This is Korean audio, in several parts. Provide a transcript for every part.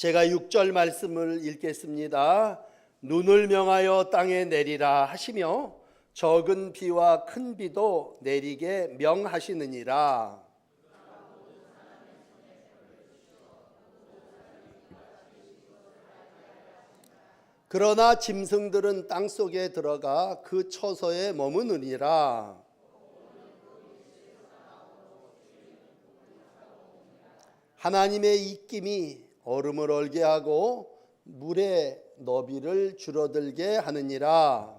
제가 6절 말씀을 읽겠습니다. 눈을 명하여 땅에 내리라 하시며 적은 비와 큰 비도 내리게 명하시느니라. 그러나 짐승들은 땅 속에 들어가 그 처소에 머무느니라. 하나님의 입김이 얼음을 얼게 하고 물의 너비를 줄어들게 하느니라.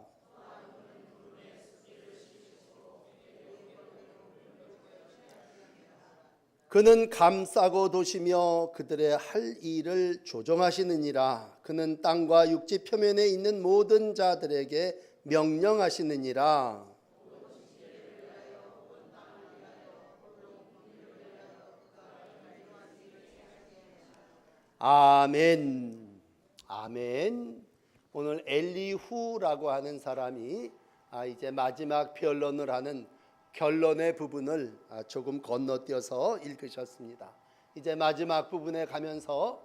그는 감싸고 도시며 그들의 할 일을 조정하시느니라. 그는 땅과 육지 표면에 있는 모든 자들에게 명령하시느니라. 아멘. 아멘. 오늘 엘리후라고 하는 사람이 이제 마지막 변론을 하는 결론의 부분을 조금 건너뛰어서 읽으셨습니다. 이제 마지막 부분에 가면서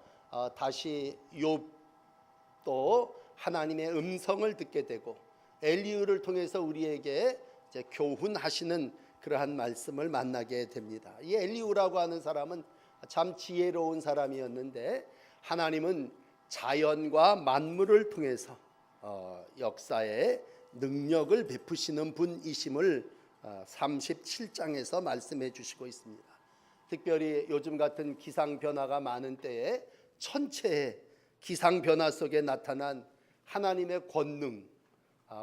다시 욥도 하나님의 음성을 듣게 되고 엘리후를 통해서 우리에게 이제 교훈하시는 그러한 말씀을 만나게 됩니다. 이 엘리후라고 하는 사람은 참 지혜로운 사람이었는데 하나님은 자연과 만물을 통해서 역사에 능력을 베푸시는 분이심을 37장에서 말씀해 주시고 있습니다. 특별히 요즘 같은 기상 변화가 많은 때에 천체의 기상 변화 속에 나타난 하나님의 권능,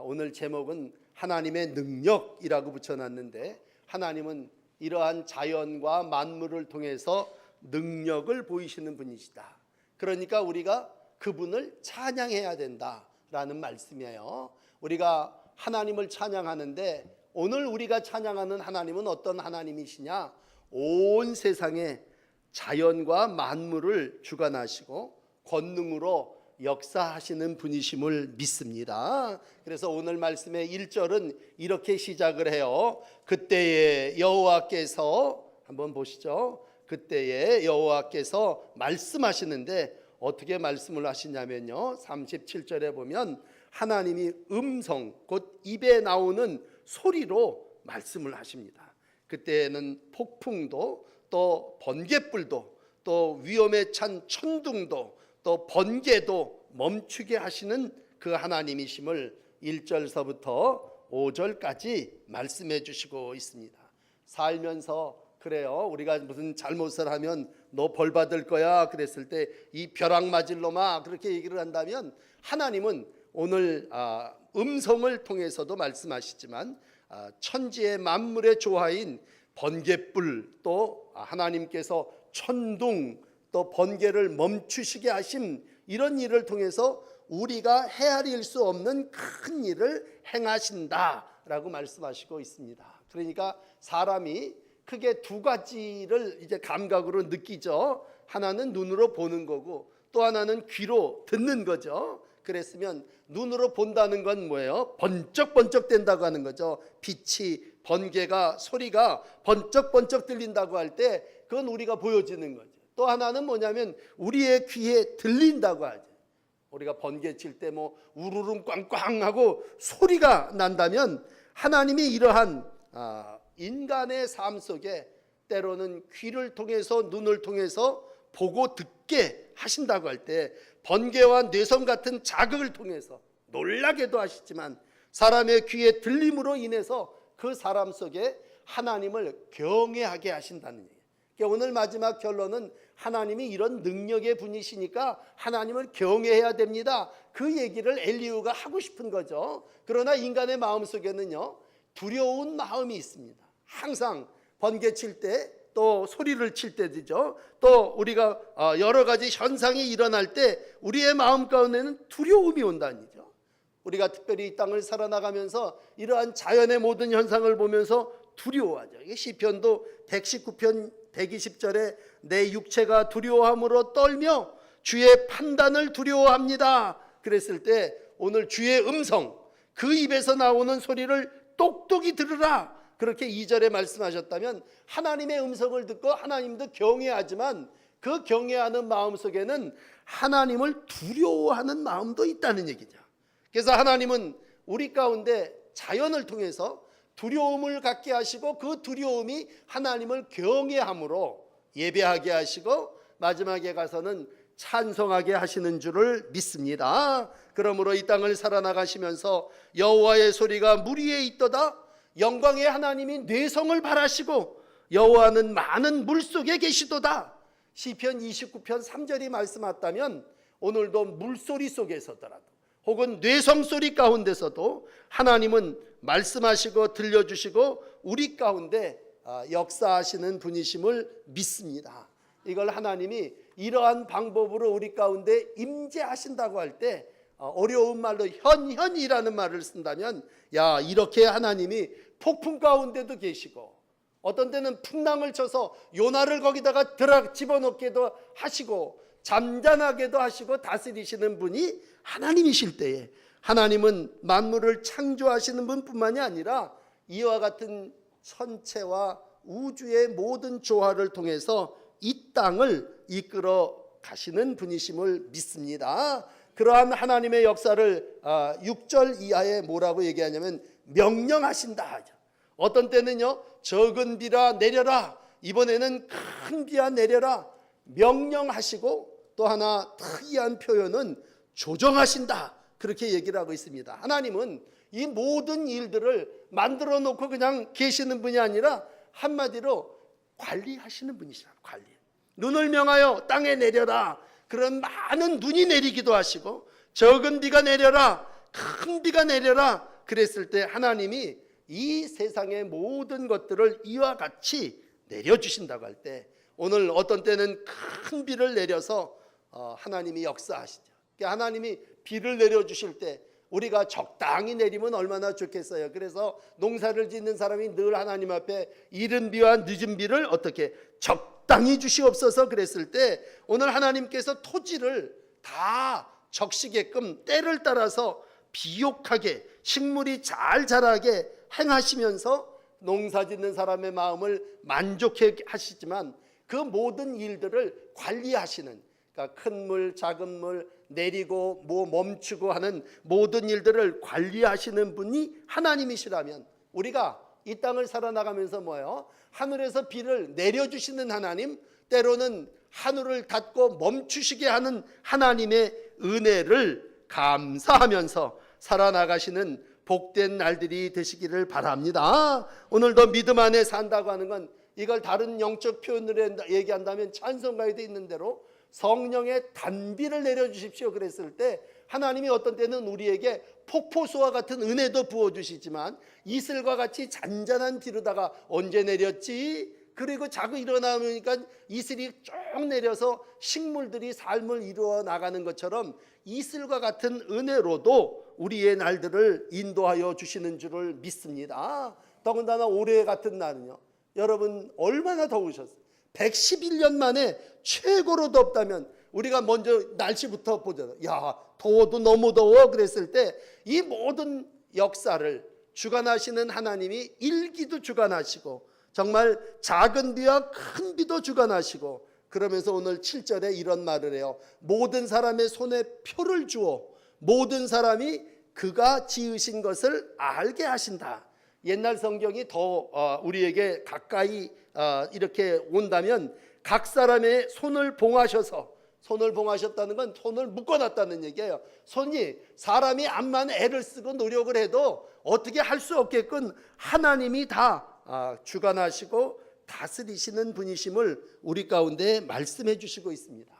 오늘 제목은 하나님의 능력이라고 붙여놨는데 하나님은 이러한 자연과 만물을 통해서 능력을 보이시는 분이시다. 그러니까 우리가 그분을 찬양해야 된다라는 말씀이에요. 우리가 하나님을 찬양하는데 오늘 우리가 찬양하는 하나님은 어떤 하나님이시냐? 온 세상의 자연과 만물을 주관하시고 권능으로 역사하시는 분이심을 믿습니다. 그래서 오늘 말씀의 1절은 이렇게 시작을 해요. 그때에 여호와께서, 한번 보시죠. 그때에 여호와께서 말씀하시는데 어떻게 말씀을 하시냐면요, 37절에 보면 하나님이 음성, 곧 입에 나오는 소리로 말씀을 하십니다. 그때는 폭풍도 또 번갯불도 또 위험에 찬 천둥도 또 번개도 멈추게 하시는 그 하나님이심을 1절서부터 5절까지 말씀해 주시고 있습니다. 살면서 그래요, 우리가 무슨 잘못을 하면 너 벌 받을 거야 그랬을 때 이 벼락 맞을 놈아 그렇게 얘기를 한다면 하나님은 오늘 음성을 통해서도 말씀하시지만 천지의 만물의 조화인 번갯불, 또 하나님께서 천둥 또 번개를 멈추시게 하심, 이런 일을 통해서 우리가 헤아릴 수 없는 큰 일을 행하신다라고 말씀하시고 있습니다. 그러니까 사람이 크게 두 가지를 이제 감각으로 느끼죠. 하나는 눈으로 보는 거고 또 하나는 귀로 듣는 거죠. 그랬으면 눈으로 본다는 건 뭐예요? 번쩍번쩍 된다고 하는 거죠. 빛이, 번개가, 소리가 번쩍번쩍 들린다고 할 때 그건 우리가 보여지는 거죠. 또 하나는 뭐냐면 우리의 귀에 들린다고 하죠. 우리가 번개 칠 때 뭐 우르릉 꽝꽝 하고 소리가 난다면 하나님이 이러한 인간의 삶 속에 때로는 귀를 통해서 눈을 통해서 보고 듣게 하신다고 할 때 번개와 뇌성 같은 자극을 통해서 놀라게도 하시지만 사람의 귀에 들림으로 인해서 그 사람 속에 하나님을 경외하게 하신다는 얘기예요. 그러니까 오늘 마지막 결론은 하나님이 이런 능력의 분이시니까 하나님을 경외해야 됩니다. 그 얘기를 엘리후가 하고 싶은 거죠. 그러나 인간의 마음속에는요, 두려운 마음이 있습니다. 항상 번개 칠 때 또 소리를 칠 때죠. 또 우리가 여러 가지 현상이 일어날 때 우리의 마음 가운데는 두려움이 온다니죠. 우리가 특별히 이 땅을 살아나가면서 이러한 자연의 모든 현상을 보면서 두려워하죠. 시편도 119편 120절에 내 육체가 두려워함으로 떨며 주의 판단을 두려워합니다 그랬을 때 오늘 주의 음성, 그 입에서 나오는 소리를 똑똑히 들으라 그렇게 2절에 말씀하셨다면 하나님의 음성을 듣고 하나님도 경외하지만 그 경외하는 마음 속에는 하나님을 두려워하는 마음도 있다는 얘기죠. 그래서 하나님은 우리 가운데 자연을 통해서 두려움을 갖게 하시고 그 두려움이 하나님을 경외함으로 예배하게 하시고 마지막에 가서는 찬송하게 하시는 줄을 믿습니다. 그러므로 이 땅을 살아나가시면서 여호와의 소리가 물 위에 있도다. 영광의 하나님이 뇌성을 발하시고 여호와는 많은 물 속에 계시도다. 시편 29편 3절이 말씀하다면 오늘도 물소리 속에서더라도 혹은 뇌성 소리 가운데서도 하나님은 말씀하시고 들려주시고 우리 가운데 역사하시는 분이심을 믿습니다. 이걸 하나님이 이러한 방법으로 우리 가운데 임재하신다고 할 때 어려운 말로 현현이라는 말을 쓴다면 야, 이렇게 하나님이 폭풍 가운데도 계시고 어떤 때는 풍랑을 쳐서 요나를 거기다가 집어넣기도 하시고 잠잠하게도 하시고 다스리시는 분이 하나님이실 때에 하나님은 만물을 창조하시는 분뿐만이 아니라 이와 같은 천체와 우주의 모든 조화를 통해서 이 땅을 이끌어 가시는 분이심을 믿습니다. 그러한 하나님의 역사를 6절 이하에 뭐라고 얘기하냐면 명령하신다 하죠. 어떤 때는요, 적은 비라 내려라, 이번에는 큰 비야 내려라 명령하시고, 또 하나 특이한 표현은 조정하신다, 그렇게 얘기를 하고 있습니다. 하나님은 이 모든 일들을 만들어 놓고 그냥 계시는 분이 아니라 한마디로 관리하시는 분이시라. 관리. 눈을 명하여 땅에 내려라, 그런 많은 눈이 내리기도 하시고 적은 비가 내려라, 큰 비가 내려라 그랬을 때 하나님이 이 세상의 모든 것들을 이와 같이 내려주신다고 할 때, 오늘 어떤 때는 큰 비를 내려서 하나님이 역사하시죠. 하나님이 비를 내려주실 때 우리가 적당히 내리면 얼마나 좋겠어요. 그래서 농사를 짓는 사람이 늘 하나님 앞에 이른 비와 늦은 비를 어떻게 적당히 주시옵소서 그랬을 때, 오늘 하나님께서 토지를 다 적시게끔 때를 따라서 비옥하게 식물이 잘 자라게 행하시면서 농사 짓는 사람의 마음을 만족해 하시지만 그 모든 일들을 관리하시는, 그러니까 큰 물 작은 물 내리고 멈추고 하는 모든 일들을 관리하시는 분이 하나님이시라면, 우리가 이 땅을 살아나가면서 뭐예요? 하늘에서 비를 내려주시는 하나님, 때로는 하늘을 닫고 멈추시게 하는 하나님의 은혜를 감사하면서 살아나가시는 복된 날들이 되시기를 바랍니다. 오늘도 믿음 안에 산다고 하는 건, 이걸 다른 영적 표현으로 얘기한다면 찬송가에도 있는 대로 성령의 단비를 내려주십시오 그랬을 때, 하나님이 어떤 때는 우리에게 폭포수와 같은 은혜도 부어주시지만 이슬과 같이 잔잔한 비로다가 언제 내렸지? 그리고 자꾸 일어나니까 이슬이 쭉 내려서 식물들이 삶을 이루어 나가는 것처럼 이슬과 같은 은혜로도 우리의 날들을 인도하여 주시는 줄을 믿습니다. 더군다나 올해 같은 날은요, 여러분 얼마나 더우셨어요. 111년 만에 최고로 덥다면 우리가 먼저 날씨부터 보잖아요. 야, 더워도 너무 더워 그랬을 때 이 모든 역사를 주관하시는 하나님이 일기도 주관하시고 정말 작은 비와 큰 비도 주관하시고, 그러면서 오늘 7절에 이런 말을 해요. 모든 사람의 손에 표를 주어 모든 사람이 그가 지으신 것을 알게 하신다. 옛날 성경이 더 우리에게 가까이 이렇게 온다면 각 사람의 손을 봉하셔서, 손을 봉하셨다는 건 손을 묶어놨다는 얘기예요. 손이 사람이 암만 애를 쓰고 노력을 해도 어떻게 할 수 없게끔 하나님이 다 주관하시고 다스리시는 분이심을 우리 가운데 말씀해 주시고 있습니다.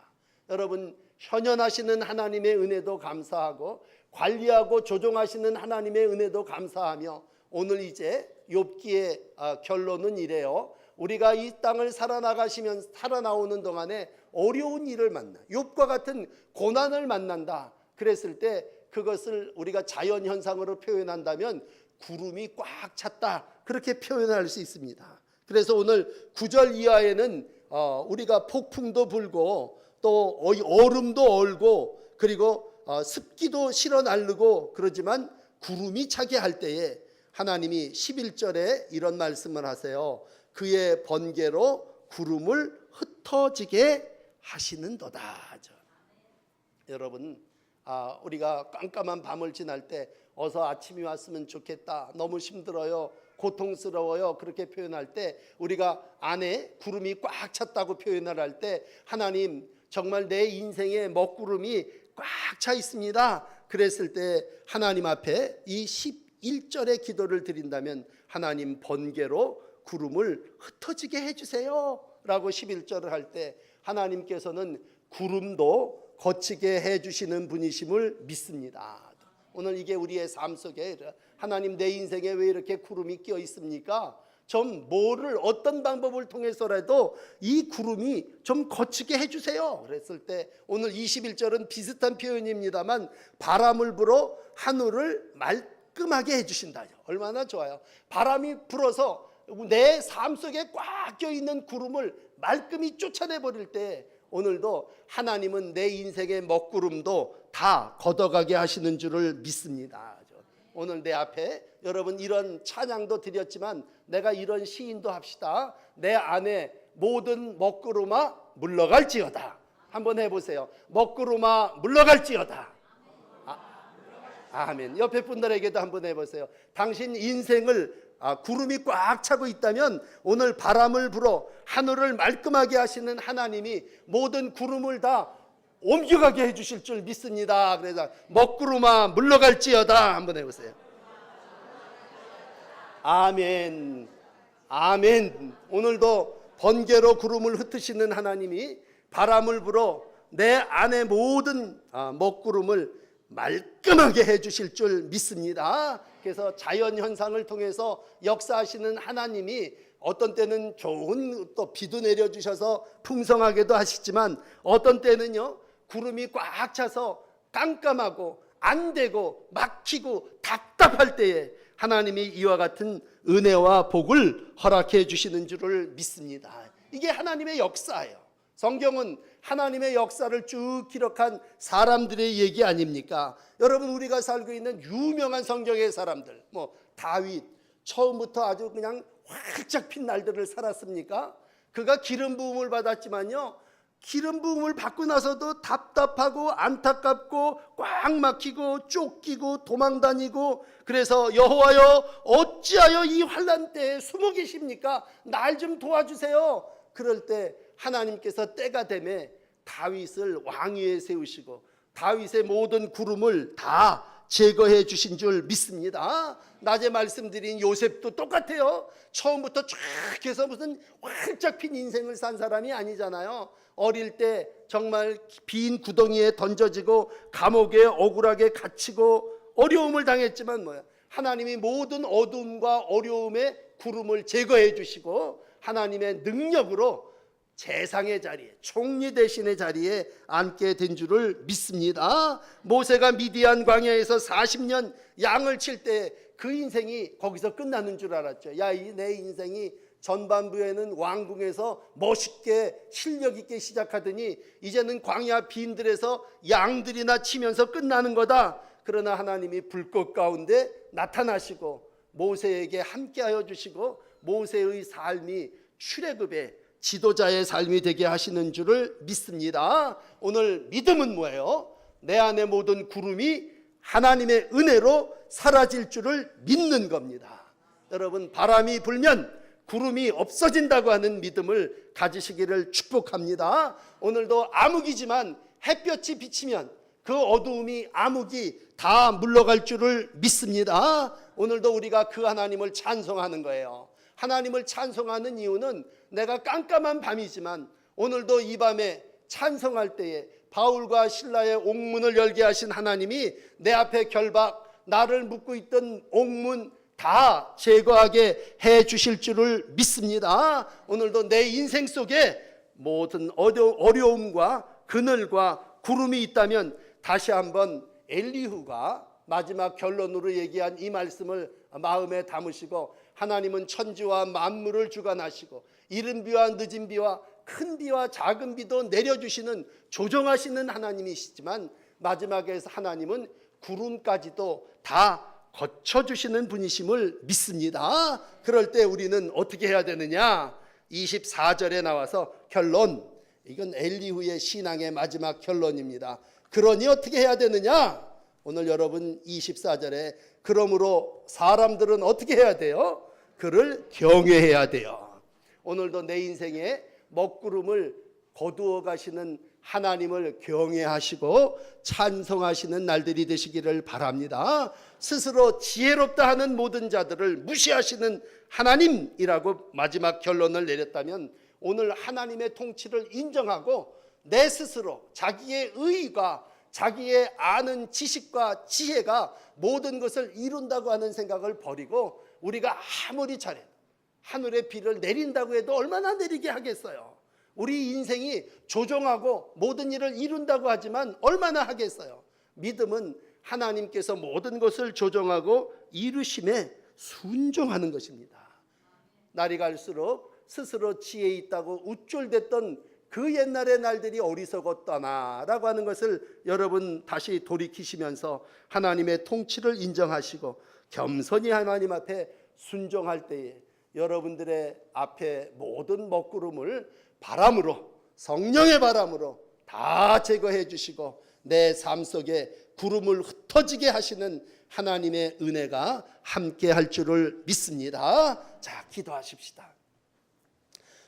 여러분, 현현하시는 하나님의 은혜도 감사하고 관리하고 조종하시는 하나님의 은혜도 감사하며, 오늘 이제 욥기의 결론은 이래요. 우리가 이 땅을 살아나오는 동안에 어려운 일을 만나, 욥과 같은 고난을 만난다 그랬을 때, 그것을 우리가 자연현상으로 표현한다면 구름이 꽉 찼다, 그렇게 표현할 수 있습니다. 그래서 오늘 9절 이하에는 우리가 폭풍도 불고 또 얼음도 얼고 그리고 습기도 실어 날르고 그러지만 구름이 차게 할 때에 하나님이 11절에 이런 말씀을 하세요. 그의 번개로 구름을 흩어지게 하시는도다. 여러분, 우리가 깜깜한 밤을 지날 때 어서 아침이 왔으면 좋겠다, 너무 힘들어요, 고통스러워요, 그렇게 표현할 때, 우리가 안에 구름이 꽉 찼다고 표현을 할 때, 하나님 정말 내 인생에 먹구름이 꽉 차 있습니다, 그랬을 때 하나님 앞에 이 11절의 기도를 드린다면, 하나님 번개로 구름을 흩어지게 해주세요 라고 11절을 할 때, 하나님께서는 구름도 거치게 해주시는 분이심을 믿습니다. 오늘 이게 우리의 삶 속에, 하나님 내 인생에 왜 이렇게 구름이 끼어 있습니까? 좀 뭐를 어떤 방법을 통해서라도 이 구름이 좀 거치게 해주세요 그랬을 때, 오늘 21절은 비슷한 표현입니다만 바람을 불어 하늘을 말끔하게 해주신다. 얼마나 좋아요. 바람이 불어서 내 삶 속에 꽉 껴있는 구름을 말끔히 쫓아내버릴 때, 오늘도 하나님은 내 인생의 먹구름도 다 걷어가게 하시는 줄을 믿습니다. 오늘 내 앞에 여러분 이런 찬양도 드렸지만, 내가 이런 시인도 합시다. 내 안에 모든 먹구름아 물러갈지어다. 한번 해보세요. 먹구름아 물러갈지어다. 아멘. 옆에 분들에게도 한번 해보세요. 당신 인생을 구름이 꽉 차고 있다면, 오늘 바람을 불어 하늘을 말끔하게 하시는 하나님이 모든 구름을 다 옮겨가게 해주실 줄 믿습니다. 그래서 먹구름아 물러갈지어다 한번 해보세요. 아멘. 아멘. 오늘도 번개로 구름을 흩으시는 하나님이 바람을 불어 내 안에 모든 먹구름을 말끔하게 해주실 줄 믿습니다. 그래서 자연현상을 통해서 역사하시는 하나님이 어떤 때는 좋은 또 비도 내려주셔서 풍성하게도 하시지만, 어떤 때는요 구름이 꽉 차서 깜깜하고 안 되고 막히고 답답할 때에 하나님이 이와 같은 은혜와 복을 허락해 주시는 줄을 믿습니다. 이게 하나님의 역사예요. 성경은 하나님의 역사를 쭉 기록한 사람들의 얘기 아닙니까? 여러분, 우리가 살고 있는 유명한 성경의 사람들, 다윗, 처음부터 아주 그냥 활짝 핀 날들을 살았습니까? 그가 기름 부음을 받았지만요, 기름 부음을 받고 나서도 답답하고 안타깝고 꽉 막히고 쫓기고 도망다니고, 그래서 여호와여 어찌하여 이 환난 때에 숨어 계십니까? 날 좀 도와주세요. 그럴 때 하나님께서 때가 되매 다윗을 왕위에 세우시고 다윗의 모든 구름을 다 제거해 주신 줄 믿습니다. 낮에 말씀드린 요셉도 똑같아요. 처음부터 쫙 해서 무슨 활짝 핀 인생을 산 사람이 아니잖아요. 어릴 때 정말 빈 구덩이에 던져지고 감옥에 억울하게 갇히고 어려움을 당했지만 하나님이 모든 어둠과 어려움의 구름을 제거해 주시고 하나님의 능력으로 재상의 자리에, 총리 대신의 자리에 앉게 된 줄을 믿습니다. 모세가 미디안 광야에서 40년 양을 칠 때 그 인생이 거기서 끝나는 줄 알았죠. 내 인생이 전반부에는 왕궁에서 멋있게 실력 있게 시작하더니 이제는 광야 빈들에서 양들이나 치면서 끝나는 거다. 그러나 하나님이 불꽃 가운데 나타나시고 모세에게 함께하여 주시고 모세의 삶이 출애굽의 지도자의 삶이 되게 하시는 줄을 믿습니다. 오늘 믿음은 뭐예요? 내 안에 모든 구름이 하나님의 은혜로 사라질 줄을 믿는 겁니다. 여러분, 바람이 불면 구름이 없어진다고 하는 믿음을 가지시기를 축복합니다. 오늘도 암흑이지만 햇볕이 비치면 그 어두움이 암흑이 다 물러갈 줄을 믿습니다. 오늘도 우리가 그 하나님을 찬송하는 거예요. 하나님을 찬송하는 이유는 내가 깜깜한 밤이지만 오늘도 이 밤에 찬송할 때에 바울과 실라의 옥문을 열게 하신 하나님이 내 앞에 결박, 나를 묶고 있던 옥문 다 제거하게 해 주실 줄을 믿습니다. 오늘도 내 인생 속에 모든 어려움과 그늘과 구름이 있다면 다시 한번 엘리후가 마지막 결론으로 얘기한 이 말씀을 마음에 담으시고, 하나님은 천지와 만물을 주관하시고 이른 비와 늦은 비와 큰 비와 작은 비도 내려주시는 조정하시는 하나님이시지만 마지막에 하나님은 구름까지도 다 거쳐주시는 분이심을 믿습니다. 그럴 때 우리는 어떻게 해야 되느냐? 24절에 나와서 결론, 이건 엘리후의 신앙의 마지막 결론입니다. 그러니 어떻게 해야 되느냐? 오늘 여러분 24절에 그러므로 사람들은 어떻게 해야 돼요? 그를 경외해야 돼요. 오늘도 내 인생에 먹구름을 거두어 가시는 하나님을 경외하시고 찬송하시는 날들이 되시기를 바랍니다. 스스로 지혜롭다 하는 모든 자들을 무시하시는 하나님이라고 마지막 결론을 내렸다면 오늘 하나님의 통치를 인정하고 내 스스로 자기의 의의가 자기의 아는 지식과 지혜가 모든 것을 이룬다고 하는 생각을 버리고 우리가 아무리 잘해도 하늘의 비를 내린다고 해도 얼마나 내리게 하겠어요. 우리 인생이 조종하고 모든 일을 이룬다고 하지만 얼마나 하겠어요. 믿음은 하나님께서 모든 것을 조종하고 이루심에 순종하는 것입니다. 날이 갈수록 스스로 지혜 있다고 우쭐댔던 그 옛날의 날들이 어리석었다나라고 하는 것을 여러분 다시 돌이키시면서 하나님의 통치를 인정하시고 겸손히 하나님 앞에 순종할 때에 여러분들의 앞에 모든 먹구름을 바람으로 성령의 바람으로 다 제거해 주시고 내 삶 속에 구름을 흩어지게 하시는 하나님의 은혜가 함께 할 줄을 믿습니다. 자, 기도하십시다.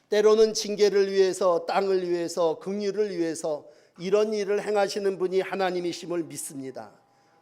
때로는 징계를 위해서, 땅을 위해서, 긍휼을 위해서 이런 일을 행하시는 분이 하나님이심을 믿습니다.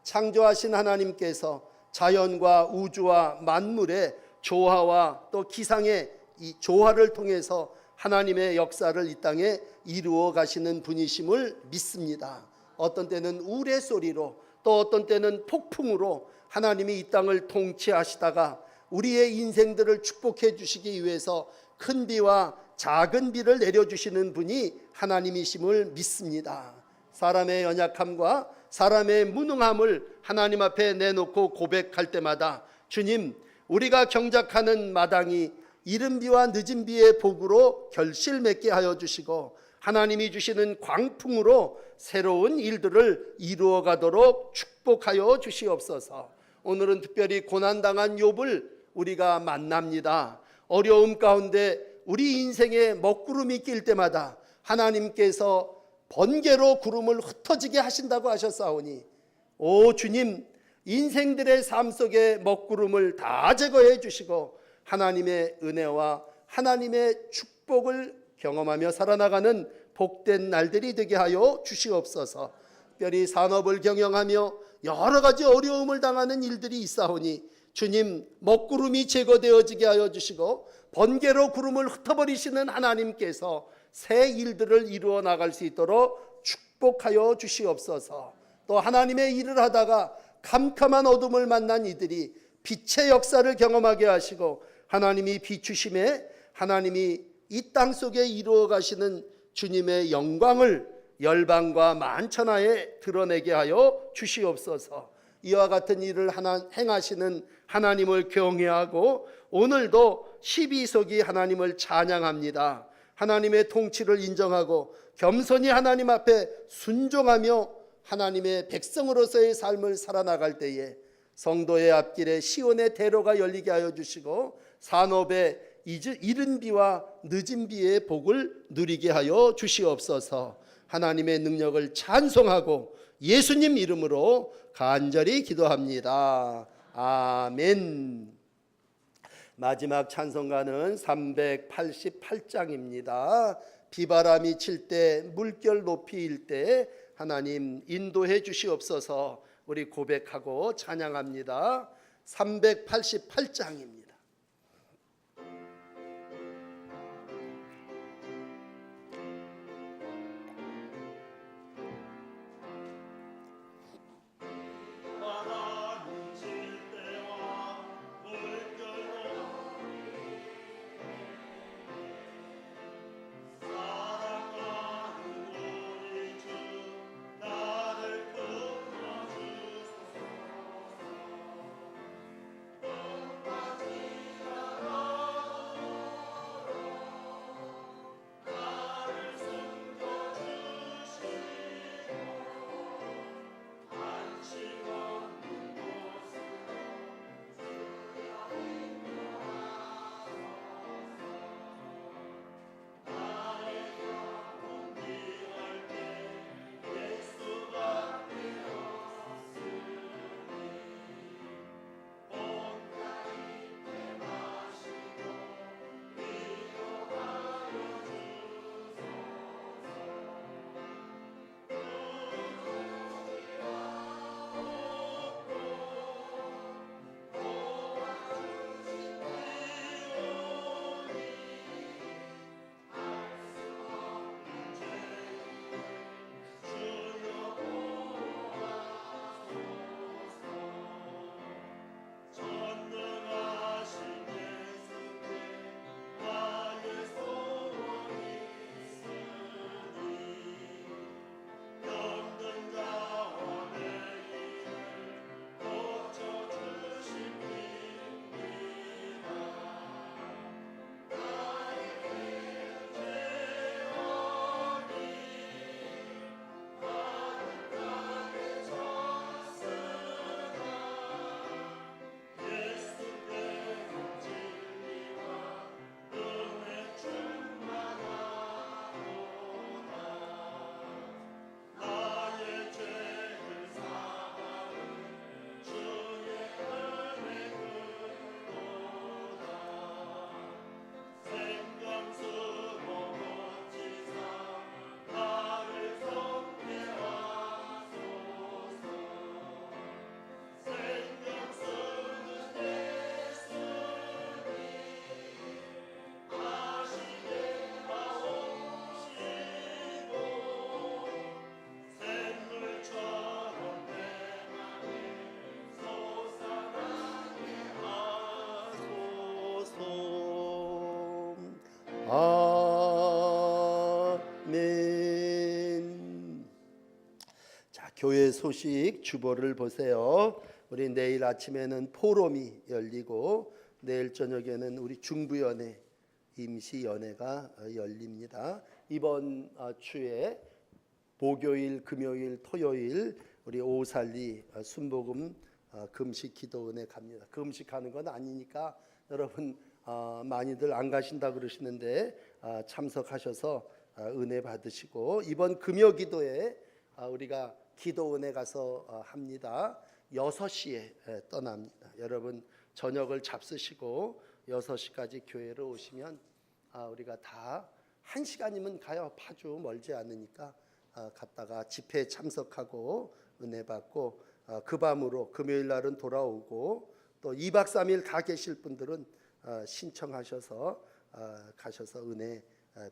창조하신 하나님께서 자연과 우주와 만물의 조화와 또 기상의 이 조화를 통해서 하나님의 역사를 이 땅에 이루어 가시는 분이심을 믿습니다. 어떤 때는 우레소리로 또 어떤 때는 폭풍으로 하나님이 이 땅을 통치하시다가 우리의 인생들을 축복해 주시기 위해서 큰 비와 작은 비를 내려주시는 분이 하나님이심을 믿습니다. 사람의 연약함과 사람의 무능함을 하나님 앞에 내놓고 고백할 때마다 주님, 우리가 경작하는 마당이 이른 비와 늦은 비의 복으로 결실 맺게 하여 주시고 하나님이 주시는 광풍으로 새로운 일들을 이루어 가도록 축복하여 주시옵소서. 오늘은 특별히 고난당한 욥을 우리가 만납니다. 어려움 가운데 우리 인생에 먹구름이 낄 때마다 하나님께서 번개로 구름을 흩어지게 하신다고 하셨사오니 오 주님, 인생들의 삶 속에 먹구름을 다 제거해 주시고 하나님의 은혜와 하나님의 축복을 경험하며 살아나가는 복된 날들이 되게 하여 주시옵소서. 특별히 산업을 경영하며 여러 가지 어려움을 당하는 일들이 있사오니 주님, 먹구름이 제거되어지게 하여 주시고 번개로 구름을 흩어버리시는 하나님께서 새 일들을 이루어 나갈 수 있도록 축복하여 주시옵소서. 또 하나님의 일을 하다가 캄캄한 어둠을 만난 이들이 빛의 역사를 경험하게 하시고 하나님이 비추심에 하나님이 이 땅 속에 이루어 가시는 주님의 영광을 열방과 만천하에 드러내게 하여 주시옵소서. 이와 같은 일을 행하시는 하나님을 경외하고 오늘도 12석이 하나님을 찬양합니다. 하나님의 통치를 인정하고 겸손히 하나님 앞에 순종하며 하나님의 백성으로서의 삶을 살아나갈 때에 성도의 앞길에 시온의 대로가 열리게 하여 주시고 산업의 이른 비와 늦은 비의 복을 누리게 하여 주시옵소서. 하나님의 능력을 찬송하고 예수님 이름으로 간절히 기도합니다. 아멘. 마지막 찬송가는 388장입니다. 비바람이 칠 때 물결 높이 일 때 하나님 인도해 주시옵소서. 우리 고백하고 찬양합니다. 388장입니다. 교회 소식 주보를 보세요. 우리 내일 아침에는 포럼이 열리고 내일 저녁에는 우리 중부연회 임시연회가 열립니다. 이번 주에 목요일, 금요일, 토요일 우리 오살리 순복음 금식 기도 은혜 갑니다. 금식하는 건 아니니까 여러분 많이들 안 가신다 그러시는데 참석하셔서 은혜 받으시고 이번 금요 기도에 우리가 기도 은혜 가서 합니다. 6시에 떠납니다. 여러분 저녁을 잡수시고 6시까지 교회로 오시면 우리가 다 1시간이면 가요. 파주 멀지 않으니까 갔다가 집회에 참석하고 은혜 받고 그 밤으로 금요일 날은 돌아오고 또 2박 3일 가 계실 분들은 신청하셔서 가셔서 은혜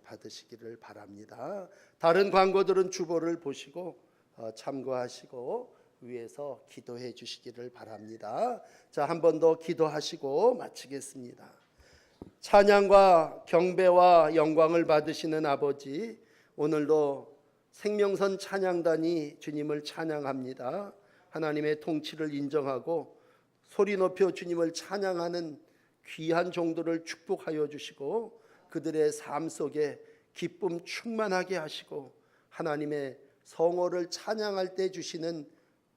받으시기를 바랍니다. 다른 광고들은 주보를 보시고 참고하시고 위에서 기도해 주시기를 바랍니다. 자, 한 번 더 기도하시고 마치겠습니다. 찬양과 경배와 영광을 받으시는 아버지, 오늘도 생명선 찬양단이 주님을 찬양합니다. 하나님의 통치를 인정하고 소리 높여 주님을 찬양하는 귀한 종들을 축복하여 주시고 그들의 삶 속에 기쁨 충만하게 하시고 하나님의 성호를 찬양할 때 주시는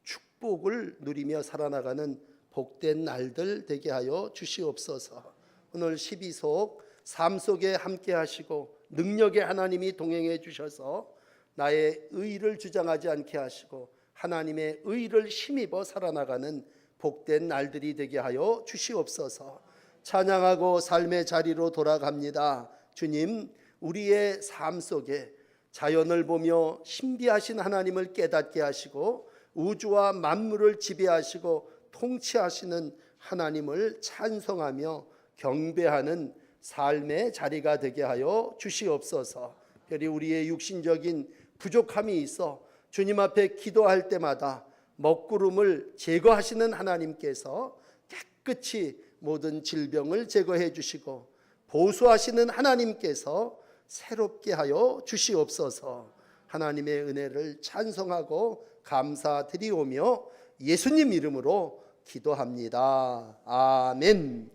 축복을 누리며 살아나가는 복된 날들 되게 하여 주시옵소서. 오늘 12속 삶 속에 함께 하시고 능력의 하나님이 동행해 주셔서 나의 의를 주장하지 않게 하시고 하나님의 의를 힘입어 살아나가는 복된 날들이 되게 하여 주시옵소서. 찬양하고 삶의 자리로 돌아갑니다. 주님, 우리의 삶 속에 자연을 보며 신비하신 하나님을 깨닫게 하시고 우주와 만물을 지배하시고 통치하시는 하나님을 찬송하며 경배하는 삶의 자리가 되게 하여 주시옵소서. 특별히 우리의 육신적인 부족함이 있어 주님 앞에 기도할 때마다 먹구름을 제거하시는 하나님께서 깨끗이 모든 질병을 제거해 주시고 보수하시는 하나님께서 새롭게 하여 주시옵소서. 하나님의 은혜를 찬송하고 감사드리오며 예수님 이름으로 기도합니다. 아멘.